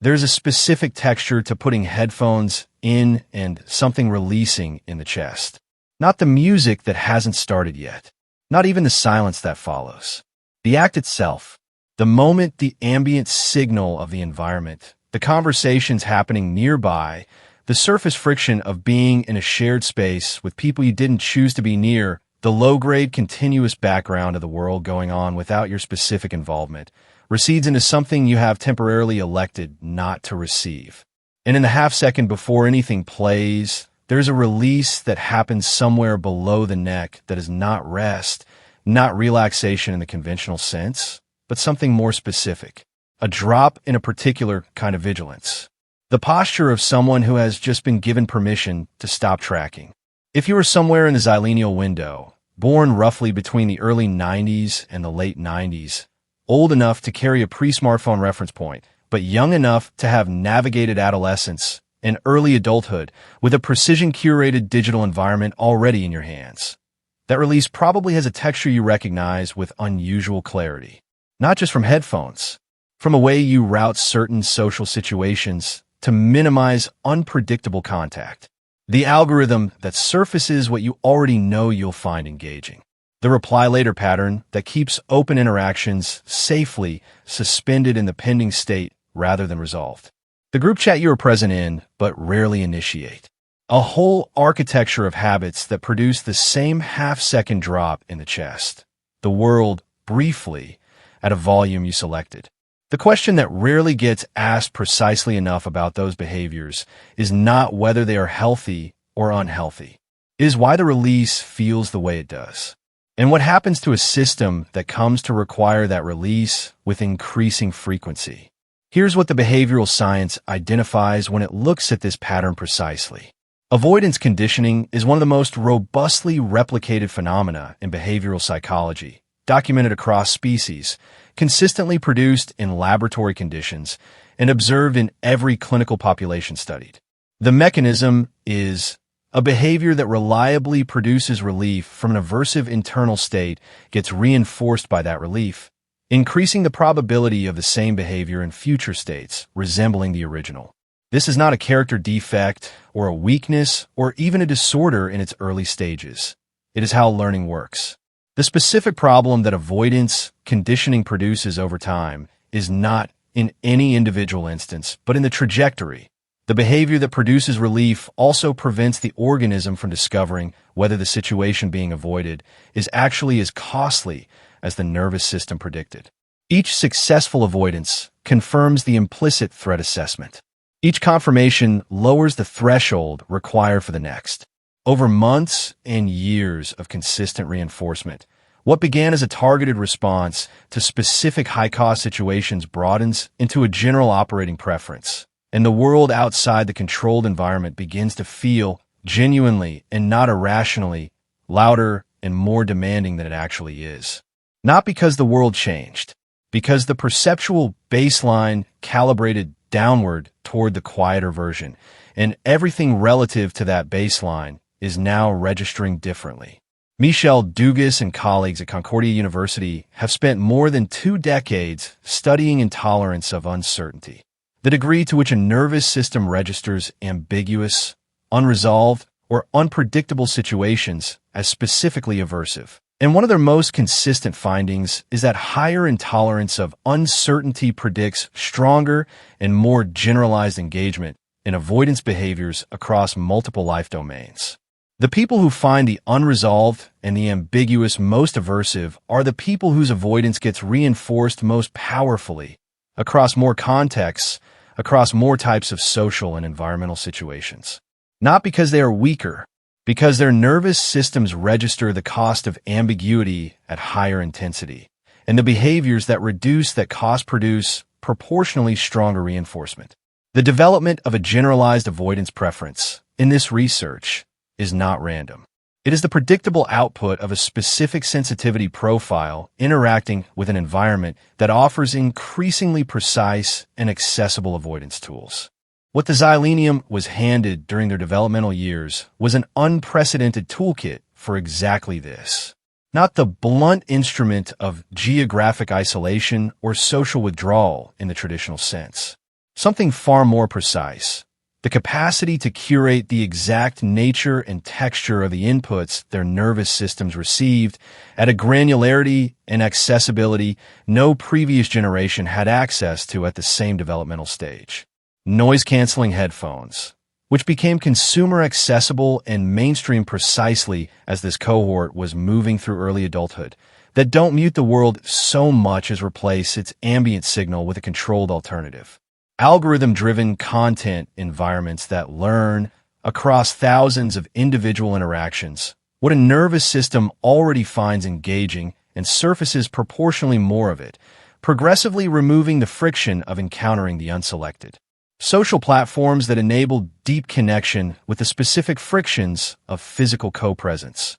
There's a specific texture to putting headphones in and something releasing in the chest. Not the music that hasn't started yet. Not even the silence that follows. The act itself. The moment, the ambient signal of the environment. The conversations happening nearby. The surface friction of being in a shared space with people you didn't choose to be near. The low-grade, continuous background of the world going on without your specific involvement recedes into something you have temporarily elected not to receive. And in the half-second before anything plays, there's a release that happens somewhere below the neck that is not rest, not relaxation in the conventional sense, but something more specific. A drop in a particular kind of vigilance. The posture of someone who has just been given permission to stop tracking. If you were somewhere in the Zilenium window, born roughly between the early 90s and the late 90s, old enough to carry a pre-smartphone reference point, but young enough to have navigated adolescence and early adulthood with a precision-curated digital environment already in your hands. That release probably has a texture you recognize with unusual clarity. Not just from headphones, from a way you route certain social situations to minimize unpredictable contact. The algorithm that surfaces what you already know you'll find engaging. The reply later pattern that keeps open interactions safely suspended in the pending state rather than resolved. The group chat you are present in but rarely initiate. A whole architecture of habits that produce the same half-second drop in the chest. The world, briefly, at a volume you selected. The question that rarely gets asked precisely enough about those behaviors is not whether they are healthy or unhealthy. It is why the release feels the way it does. And what happens to a system that comes to require that release with increasing frequency. Here's what the behavioral science identifies when it looks at this pattern precisely. Avoidance conditioning is one of the most robustly replicated phenomena in behavioral psychology, documented across species, consistently produced in laboratory conditions, and observed in every clinical population studied. The mechanism is a behavior that reliably produces relief from an aversive internal state gets reinforced by that relief, increasing the probability of the same behavior in future states resembling the original. This is not a character defect or a weakness or even a disorder in its early stages. It is how learning works. The specific problem that avoidance conditioning produces over time is not in any individual instance, but in the trajectory. The behavior that produces relief also prevents the organism from discovering whether the situation being avoided is actually as costly as the nervous system predicted. Each successful avoidance confirms the implicit threat assessment. Each confirmation lowers the threshold required for the next. Over months and years of consistent reinforcement, what began as a targeted response to specific high-cost situations broadens into a general operating preference. And the world outside the controlled environment begins to feel genuinely and not irrationally louder and more demanding than it actually is. Not because the world changed, because the perceptual baseline calibrated downward toward the quieter version, and everything relative to that baseline is now registering differently. Michel Dugas and colleagues at Concordia University have spent more than 2 decades studying intolerance of uncertainty. The degree to which a nervous system registers ambiguous, unresolved, or unpredictable situations as specifically aversive. And one of their most consistent findings is that higher intolerance of uncertainty predicts stronger and more generalized engagement in avoidance behaviors across multiple life domains. The people who find the unresolved and the ambiguous most aversive are the people whose avoidance gets reinforced most powerfully across more contexts, across more types of social and environmental situations. Not because they are weaker, because their nervous systems register the cost of ambiguity at higher intensity, and the behaviors that reduce that cost produce proportionally stronger reinforcement. The development of a generalized avoidance preference in this research is not random. It is the predictable output of a specific sensitivity profile interacting with an environment that offers increasingly precise and accessible avoidance tools. What the Zilenium was handed during their developmental years was an unprecedented toolkit for exactly this. Not the blunt instrument of geographic isolation or social withdrawal in the traditional sense. something far more precise: the capacity to curate the exact nature and texture of the inputs their nervous systems received at a granularity and accessibility no previous generation had access to at the same developmental stage. Noise-canceling headphones, which became consumer accessible and mainstream precisely as this cohort was moving through early adulthood, that don't mute the world so much as replace its ambient signal with a controlled alternative. Algorithm-driven content environments that learn, across thousands of individual interactions, what a nervous system already finds engaging and surfaces proportionally more of it, progressively removing the friction of encountering the unselected. Social platforms that enable deep connection with the specific frictions of physical co-presence.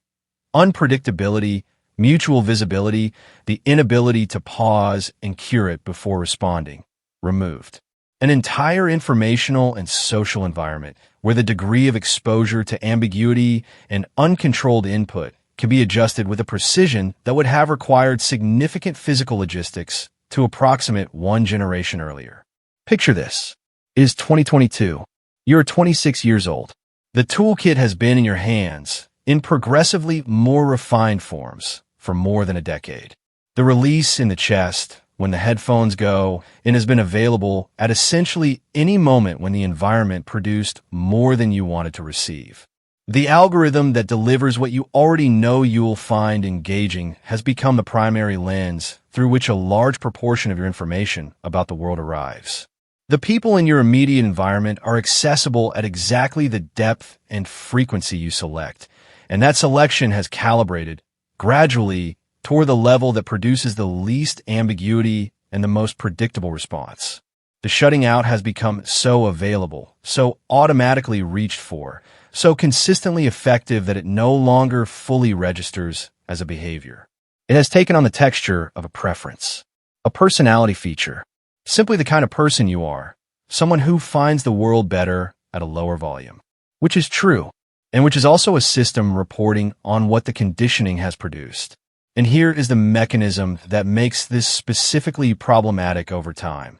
Unpredictability, mutual visibility, the inability to pause and curate before responding, removed. An entire informational and social environment where the degree of exposure to ambiguity and uncontrolled input can be adjusted with a precision that would have required significant physical logistics to approximate one generation earlier. Picture this. It is 2022. You're 26 years old. The toolkit has been in your hands, in progressively more refined forms, for more than a decade. The release in the chest, when the headphones go, and has been available at essentially any moment when the environment produced more than you wanted to receive. The algorithm that delivers what you already know you will find engaging has become the primary lens through which a large proportion of your information about the world arrives. The people in your immediate environment are accessible at exactly the depth and frequency you select, and that selection has calibrated, gradually, toward the level that produces the least ambiguity and the most predictable response. The shutting out has become so available, so automatically reached for, so consistently effective that it no longer fully registers as a behavior. It has taken on the texture of a preference, a personality feature, simply the kind of person you are, someone who finds the world better at a lower volume. Which is true, and which is also a system reporting on what the conditioning has produced. And here is the mechanism that makes this specifically problematic over time.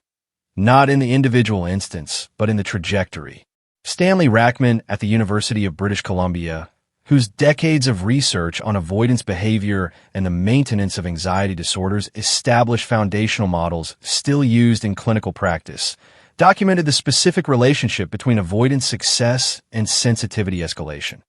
Not in the individual instance, but in the trajectory. Stanley Rackman at the University of British Columbia, whose decades of research on avoidance behavior and the maintenance of anxiety disorders established foundational models still used in clinical practice, documented the specific relationship between avoidance success and sensitivity escalation.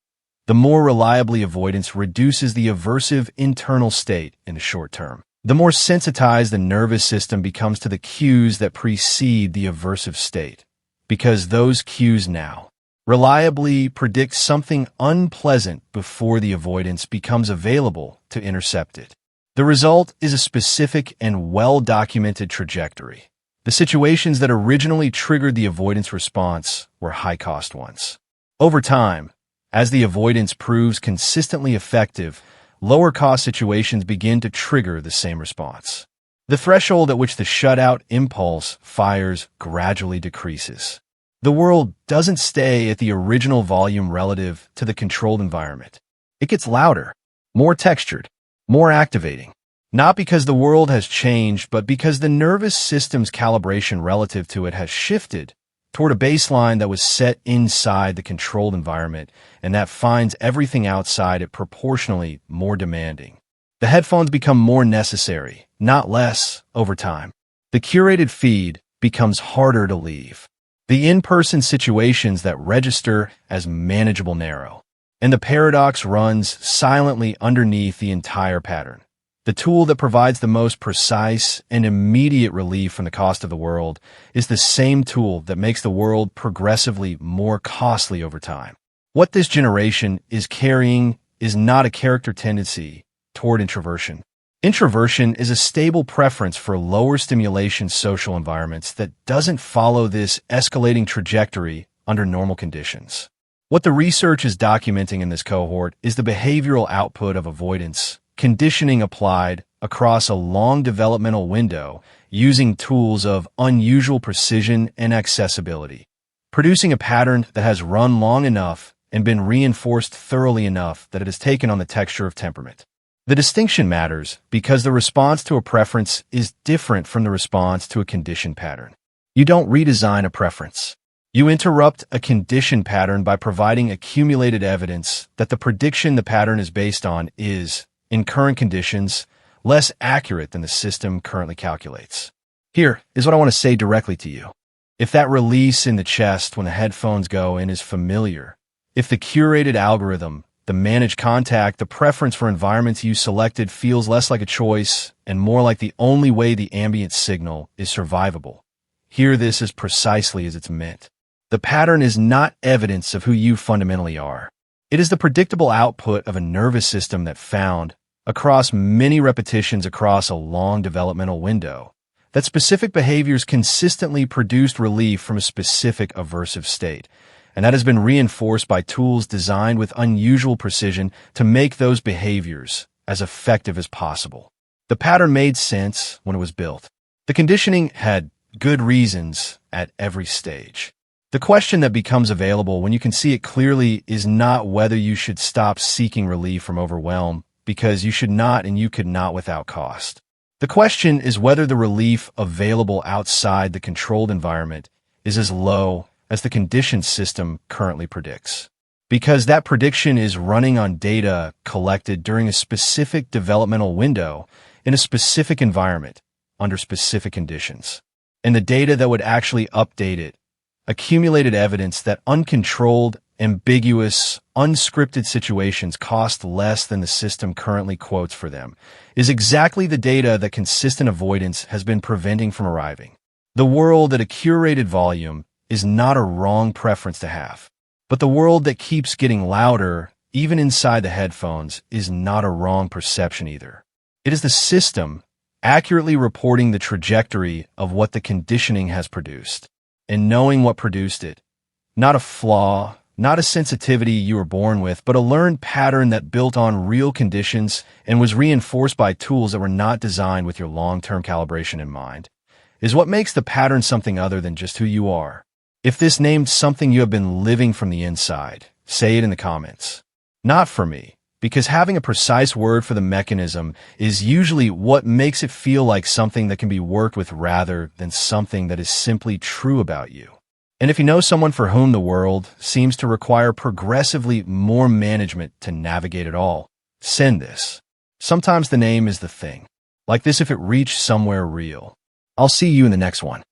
The more reliably avoidance reduces the aversive internal state in the short term, the more sensitized the nervous system becomes to the cues that precede the aversive state, because those cues now reliably predict something unpleasant before the avoidance becomes available to intercept it. The result is a specific and well-documented trajectory. The situations that originally triggered the avoidance response were high-cost ones. Over time, as the avoidance proves consistently effective, lower-cost situations begin to trigger the same response. The threshold at which the shutout impulse fires gradually decreases. The world doesn't stay at the original volume relative to the controlled environment. It gets louder, more textured, more activating. Not because the world has changed, but because the nervous system's calibration relative to it has shifted toward a baseline that was set inside the controlled environment and that finds everything outside it proportionally more demanding. The headphones become more necessary, not less, over time. The curated feed becomes harder to leave. The in-person situations that register as manageable narrow. And the paradox runs silently underneath the entire pattern. The tool that provides the most precise and immediate relief from the cost of the world is the same tool that makes the world progressively more costly over time. What this generation is carrying is not a character tendency toward introversion. Introversion is a stable preference for lower stimulation social environments that doesn't follow this escalating trajectory under normal conditions. What the research is documenting in this cohort is the behavioral output of avoidance conditioning applied across a long developmental window using tools of unusual precision and accessibility, producing a pattern that has run long enough and been reinforced thoroughly enough that it has taken on the texture of temperament. The distinction matters because the response to a preference is different from the response to a conditioned pattern. You don't redesign a preference. You interrupt a condition pattern by providing accumulated evidence that the prediction the pattern is based on is, in current conditions, less accurate than the system currently calculates. Here is what I want to say directly to you. If that release in the chest when the headphones go in is familiar, if the curated algorithm, the managed contact, the preference for environments you selected feels less like a choice and more like the only way the ambient signal is survivable, hear this as precisely as it's meant. The pattern is not evidence of who you fundamentally are. It is the predictable output of a nervous system that found, across many repetitions across a long developmental window, that specific behaviors consistently produced relief from a specific aversive state, and that has been reinforced by tools designed with unusual precision to make those behaviors as effective as possible. The pattern made sense when it was built. The conditioning had good reasons at every stage. The question that becomes available when you can see it clearly is not whether you should stop seeking relief from overwhelm, because you should not and you could not without cost. The question is whether the relief available outside the controlled environment is as low as the conditioned system currently predicts. Because that prediction is running on data collected during a specific developmental window in a specific environment under specific conditions. And the data that would actually update it, accumulated evidence that uncontrolled, ambiguous, unscripted situations cost less than the system currently quotes for them, is exactly the data that consistent avoidance has been preventing from arriving. The world at a curated volume is not a wrong preference to have, but the world that keeps getting louder, even inside the headphones, is not a wrong perception either. It is the system accurately reporting the trajectory of what the conditioning has produced, and knowing what produced it. Not a flaw, not a sensitivity you were born with, but a learned pattern that built on real conditions and was reinforced by tools that were not designed with your long-term calibration in mind, is what makes the pattern something other than just who you are. If this named something you have been living from the inside, say it in the comments. Not for me, because having a precise word for the mechanism is usually what makes it feel like something that can be worked with rather than something that is simply true about you. And if you know someone for whom the world seems to require progressively more management to navigate it all, send this. Sometimes the name is the thing. Like this if it reached somewhere real. I'll see you in the next one.